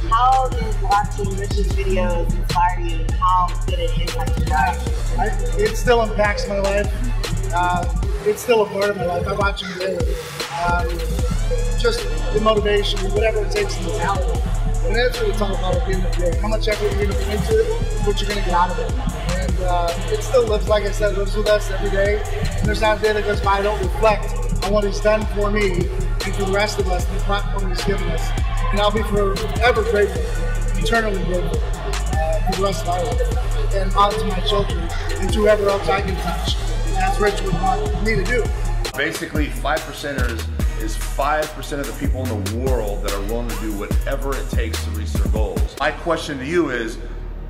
How does watching Rich's videos inspire you, and how did it impact your life? It still impacts my life. It's still a part of my life. I watch him daily. Just the motivation, whatever it takes in the talent. And that's what it's all about at the end of the day. How much effort you're going to put into it, what you're going to get out of it. And it still lives, like I said, lives with us every day. And there's not a day that goes by I don't reflect on what he's done for me and for the rest of us, the platform he's given us. And I'll be forever grateful, eternally grateful for the rest of our life. And on to my children and to whoever else I can touch. And that's Rich would want me to do. Basically, 5%ers is 5% of the people in the world that are willing to do whatever it takes to reach their goals. My question to you is,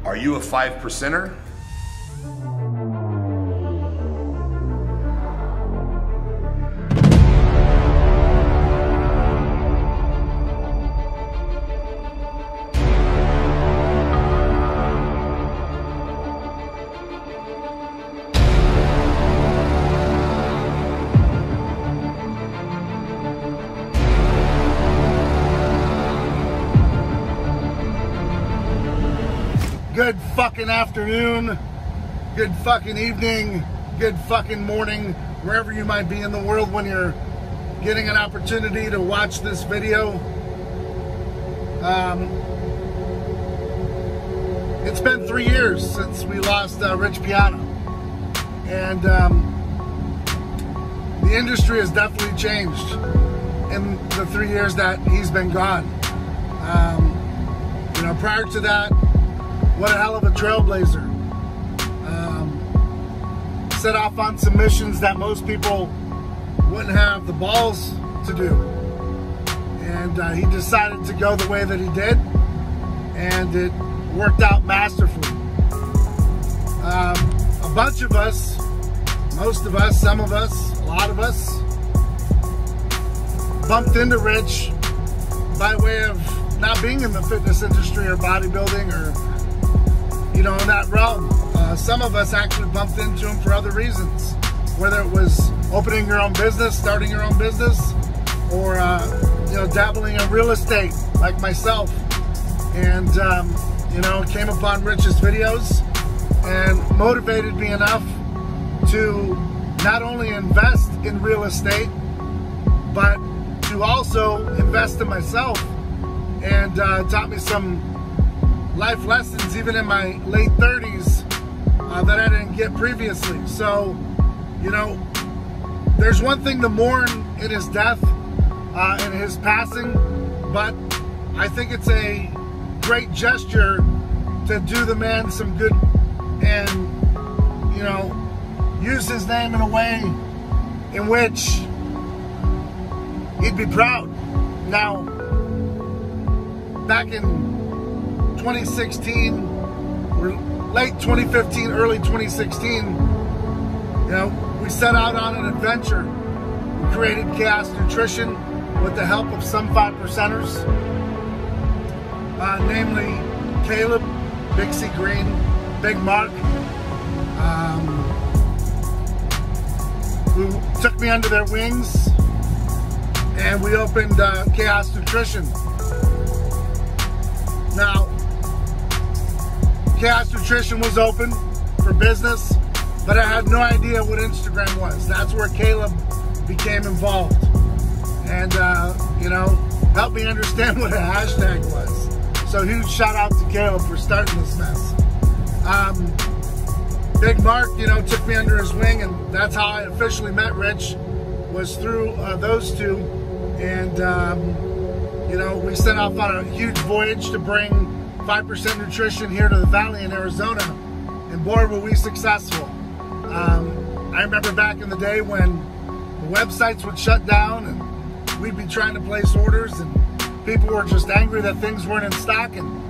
are you a 5%er? Good fucking afternoon, good fucking evening, good fucking morning, wherever you might be in the world when you're getting an opportunity to watch this video. It's been 3 years since we lost RICHPIANA, and the industry has definitely changed in the 3 years that he's been gone. You know, prior to that, what a hell of a trailblazer. Set off on some missions that most people wouldn't have the balls to do. And he decided to go the way that he did, and it worked out masterfully. A bunch of us, most of us, some of us, a lot of us, bumped into Rich by way of not being in the fitness industry or bodybuilding or, you know, in that realm. Some of us actually bumped into him for other reasons, whether it was opening your own business, starting your own business, or you know, dabbling in real estate like myself. And you know, came upon Rich's videos and motivated me enough to not only invest in real estate, but to also invest in myself, and taught me some life lessons even in my late 30s that I didn't get previously. So, you know, there's one thing to mourn in his death and his passing, but I think it's a great gesture to do the man some good and, you know, use his name in a way in which he'd be proud. Now, back in 2016, or late 2015, early 2016, you know, we set out on an adventure. We created Chaos Nutrition with the help of some 5%ers, namely Caleb, Big C Green, Big Mark, who took me under their wings, and we opened Chaos Nutrition. Now, Chaos Nutrition was open for business, but I had no idea what Instagram was. That's where Caleb became involved, and you know, helped me understand what a hashtag was. So huge shout out to Caleb for starting this mess. Big Mark, you know, took me under his wing, and that's how I officially met Rich, was through those two. And you know, we set off on a huge voyage to bring 5% Nutrition here to the Valley in Arizona, and boy, were we successful. I remember back in the day when the websites would shut down and we'd be trying to place orders, and people were just angry that things weren't in stock. And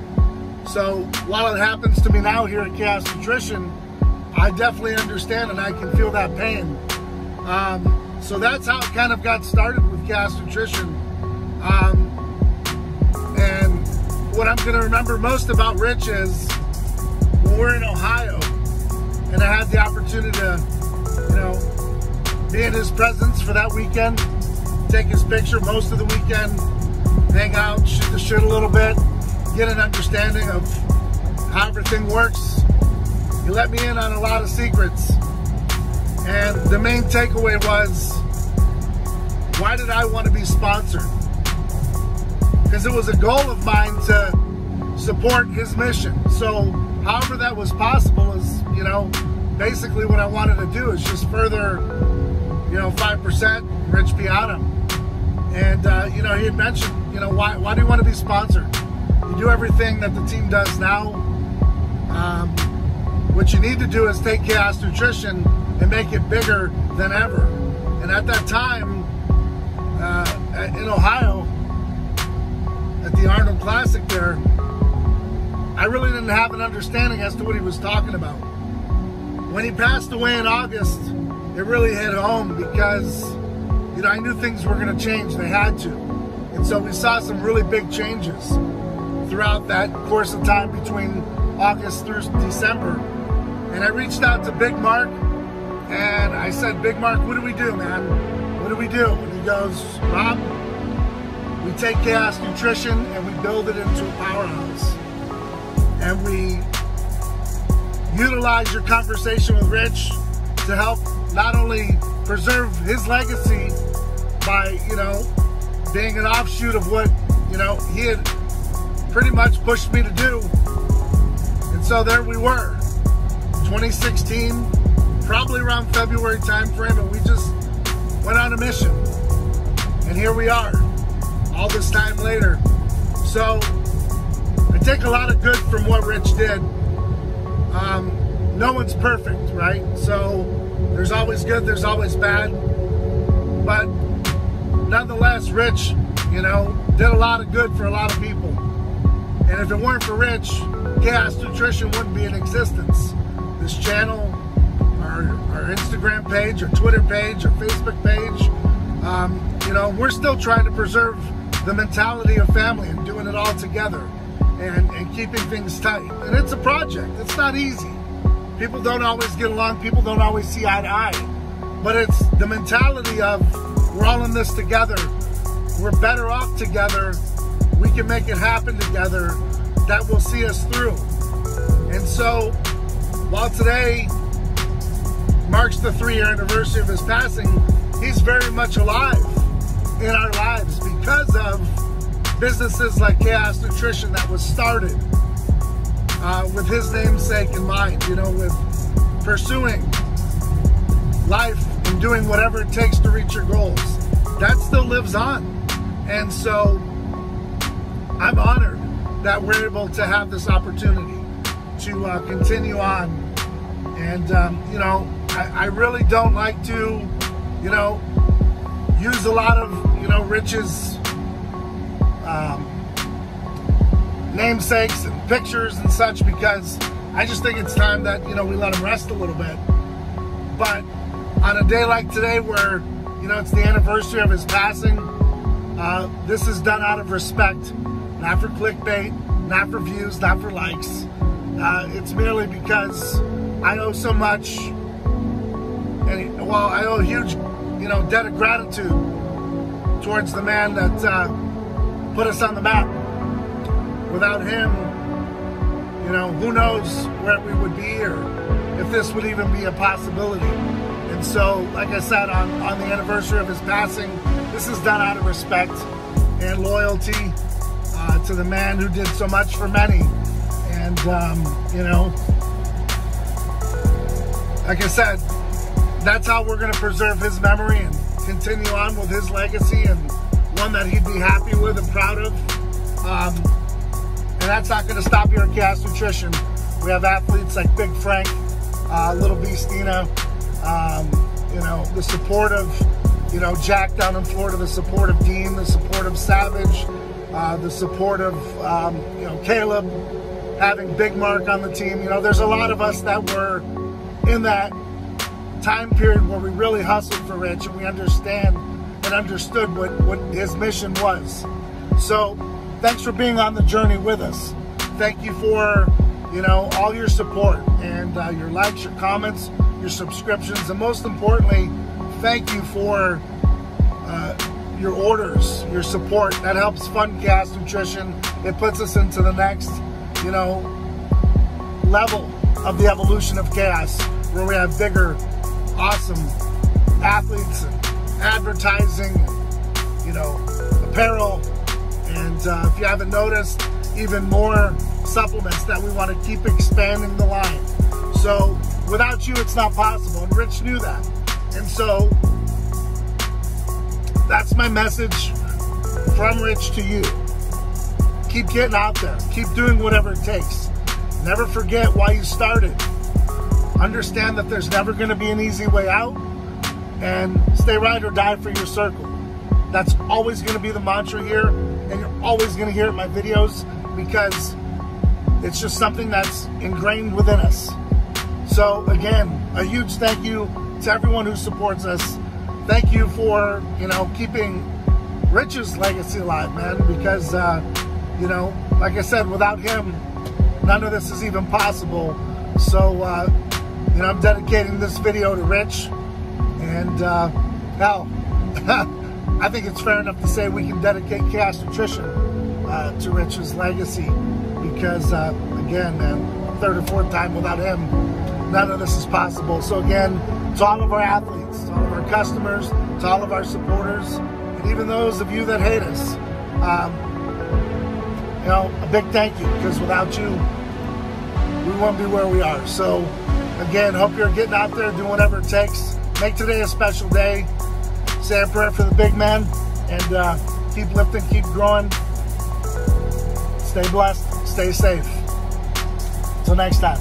so while it happens to me now here at Chaos Nutrition, I definitely understand and I can feel that pain. So that's how it kind of got started with Chaos Nutrition. And what I'm gonna remember most about Rich is when we're in Ohio and I had the opportunity to, you know, be in his presence for that weekend, take his picture most of the weekend, hang out, shoot the shit a little bit, get an understanding of how everything works. He let me in on a lot of secrets. And the main takeaway was, why did I want to be sponsored? Because it was a goal of mine to support his mission. So however that was possible is, you know, basically what I wanted to do is just further, you know, 5% Rich Piana. And, you know, he had mentioned, you know, why do you want to be sponsored? You do everything that the team does now. What you need to do is take Chaos Nutrition and make it bigger than ever. And at that time, in Ohio, at the Arnold Classic there, I really didn't have an understanding as to what he was talking about. When he passed away in August, it really hit home because, you know, I knew things were going to change. They had to. And so we saw some really big changes throughout that course of time between August through December. And I reached out to Big Mark and I said, Big Mark, what do we do, man? What do we do? And he goes, Rob, we take Chaos Nutrition and we build it into a powerhouse. And we utilize your conversation with Rich to help not only preserve his legacy by, you know, being an offshoot of what, you know, he had pretty much pushed me to do. And so there we were, 2016, probably around February time frame, and we just went on a mission. And here we are, all this time later. So I take a lot of good from what Rich did. No one's perfect, right? So there's always good, there's always bad. But nonetheless, Rich, you know, did a lot of good for a lot of people. And if it weren't for Rich, Chaos Nutrition wouldn't be in existence. This channel, our Instagram page, our Twitter page, our Facebook page, you know, we're still trying to preserve the mentality of family and doing it all together and keeping things tight. And it's a project. It's not easy. People don't always get along. People don't always see eye to eye. But it's the mentality of we're all in this together. We're better off together. We can make it happen together. That will see us through. And so, while today marks the 3-year anniversary of his passing, he's very much alive in our lives because of businesses like Chaos Nutrition that was started with his namesake in mind, you know, with pursuing life and doing whatever it takes to reach your goals. That still lives on. And so I'm honored that we're able to have this opportunity to continue on. And, you know, I really don't like to, you know, use a lot of, you know, Rich's namesakes and pictures and such, because I just think it's time that, you know, we let him rest a little bit. But on a day like today where, you know, it's the anniversary of his passing, this is done out of respect, not for clickbait, not for views, not for likes. It's merely because I owe so much, and well, I owe a huge, you know, debt of gratitude towards the man that put us on the map. Without him, you know, who knows where we would be or if this would even be a possibility. And so, like I said, on the anniversary of his passing, this is done out of respect and loyalty to the man who did so much for many. And, you know, like I said, that's how we're going to preserve his memory and continue on with his legacy, and one that he'd be happy with and proud of. And that's not going to stop here at Chaos Nutrition. We have athletes like Big Frank, Little Beastina, you know, the support of, you know, Jack down in Florida, the support of Dean, the support of Savage, the support of, you know, Caleb, having Big Mark on the team. You know, there's a lot of us that were in that time period where we really hustled for Rich, and we understand and understood what his mission was. So thanks for being on the journey with us. Thank you for, you know, all your support and your likes, your comments, your subscriptions, and most importantly, thank you for your orders, your support. That helps fund Chaos Nutrition. It puts us into the next, you know, level of the evolution of Chaos, where we have bigger, awesome athletes and advertising, you know, apparel, and if you haven't noticed, even more supplements that we want to keep expanding the line. So without you, it's not possible, and Rich knew that. And so that's my message from Rich to you. Keep getting out there. Keep doing whatever it takes. Never forget why you started. Understand that there's never going to be an easy way out, and stay ride or die for your circle. That's always going to be the mantra here, and you're always going to hear it in my videos, because it's just something that's ingrained within us. So again, a huge thank you to everyone who supports us. Thank you for, you know, keeping Rich's legacy alive, man, because, you know, like I said, without him, none of this is even possible. So, you know, I'm dedicating this video to Rich, and hell, I think it's fair enough to say we can dedicate Chaos Nutrition to Rich's legacy, because, again, man, third or fourth time without him, none of this is possible. So again, to all of our athletes, to all of our customers, to all of our supporters, and even those of you that hate us, you know, a big thank you, because without you, we won't be where we are. So again, hope you're getting out there, doing whatever it takes. Make today a special day. Say a prayer for the big man, and keep lifting, keep growing. Stay blessed, stay safe. Until next time.